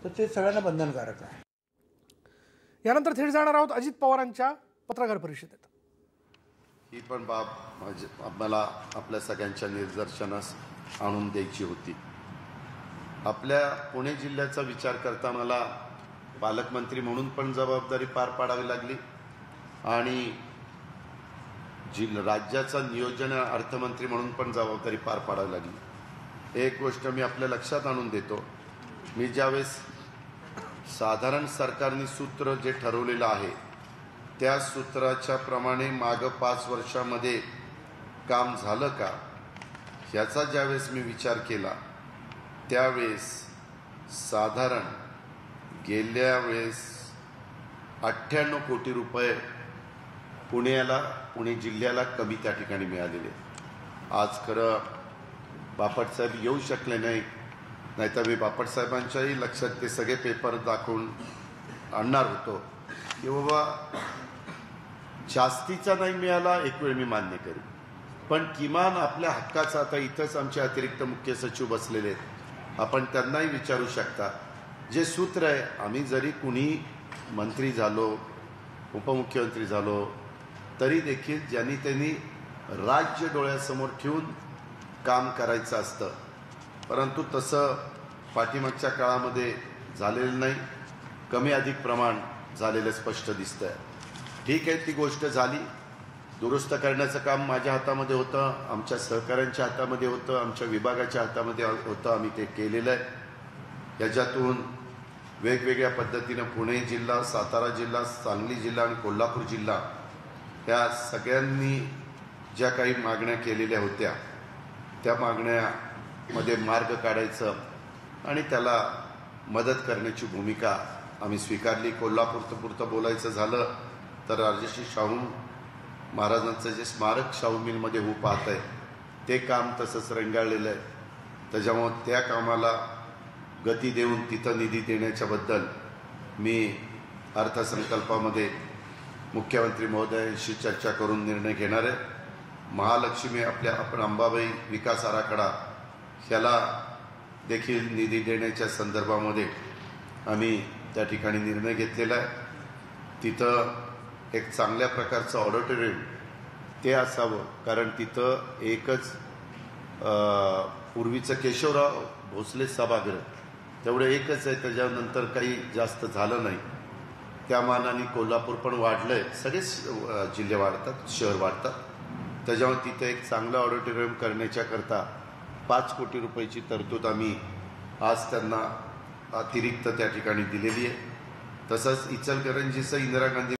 तर ते सगळ्यांना बंधनकारक आहे। यानंतर थेट जाणार आहोत अजित पवारांच्या पत्रकार परिषदेत। ही पण बाब मला आपल्या सगळ्यांच्या निदर्शनास आणून द्यायची होती। आपल्या पुणे जिल्ह्याचा विचार करता मला पालकमंत्री म्हणून पण जबाबदारी पार पाडावी लागली आणि राज्याचा नियोजन अर्थमंत्री म्हणून पण जबाबदारी पार पाडावी लागली। एक गोष्ट मी आपल्या लक्षात आणून देतो, मी ज्यावेळेस साधारण सरकारने सूत्र जे ठरवलेलं आहे त्या सूत्राच्या प्रमाणे मागं 5 वर्षामध्ये काम झालं का ह्याचा ज्यावेळेस मी विचार केला त्यावेळेस साधारण गेल्या वेळेस 98 कोटी रुपये पुणे जिल्ह्याला कमी त्या ठिकाणी मिळालेले। आज खरं बापटसाहेब येऊ शकले नाहीतर मी बापटसाहेबांच्याही लक्षात ते सगळे पेपर दाखवून आणणार होतो की बाबा जास्तीचा नाही मिळाला एक वेळ मी मान्य करेन, पण किमान आपल्या हक्काचा आता इथंच आमचे अतिरिक्त मुख्य सचिव बसलेले आहेत, आपण त्यांनाही विचारू शकता। जे सूत्र आहे, आम्ही जरी कुणी मंत्री झालो उपमुख्यमंत्री झालो तरी देखील ज्यांनी त्यांनी राज्य डोळ्यासमोर ठेवून काम करायचं असतं, परंतु तसं पाठीमागच्या काळामध्ये झालेलं नाही, कमी अधिक प्रमाण झालेलं स्पष्ट दिसतंय। ठीक आहे, ती गोष्ट झाली, दुरुस्त करण्याचं काम माझ्या हातामध्ये होतं, आमच्या सहकाऱ्यांच्या हातामध्ये होतं, आमच्या विभागाच्या हातामध्ये होतं, आम्ही ते केलेलं आहे। याच्यातून वेगवेगळ्या पद्धतीनं पुणे जिल्हा, सातारा जिल्हा, सांगली जिल्हा आणि कोल्हापूर जिल्हा या सगळ्यांनी ज्या काही मागण्या केलेल्या होत्या त्या मागण्यामध्ये मार्ग काढायचं आणि त्याला मदत करण्याची भूमिका आम्ही स्वीकारली। कोल्हापूरपुरतं बोलायचं झालं तर राजर्षी शाहू महाराजांचं जे स्मारक शाहू मिलमध्ये होऊ पाहत आहे ते काम तसंच रंगाळलेलं आहे, त्याच्यामुळं त्या कामाला गती देऊन तिथं निधी देण्याच्याबद्दल मी अर्थसंकल्पामध्ये मुख्यमंत्री महोदयांशी चर्चा करून निर्णय घेणार आहे। महालक्ष्मी आपण अंबाबाई विकास आराखडा ह्याला देखील निधी देण्याच्या संदर्भामध्ये आम्ही त्या ठिकाणी निर्णय घेतलेला आहे। तिथं एक चांगल्या प्रकारचं ऑडिटोरियम ते असावं, कारण तिथं एकच पूर्वीचं केशवराव भोसले सभागृह तेवढं एकच आहे, त्याच्यानंतर काही जास्त झालं नाही। त्या मानाने कोल्हापूर पण वाढलंय, सगळेच जिल्हे वाढतात, शहर वाढतात, त्याच्यामुळे तिथे एक चांगलं ऑडिटोरियम करण्याच्याकरता 5 कोटी रुपयाची तरतूद आम्ही आज त्यांना अतिरिक्त त्या ठिकाणी दिलेली आहे। तसंच इचलकरंजीचं इंदिरा गांधी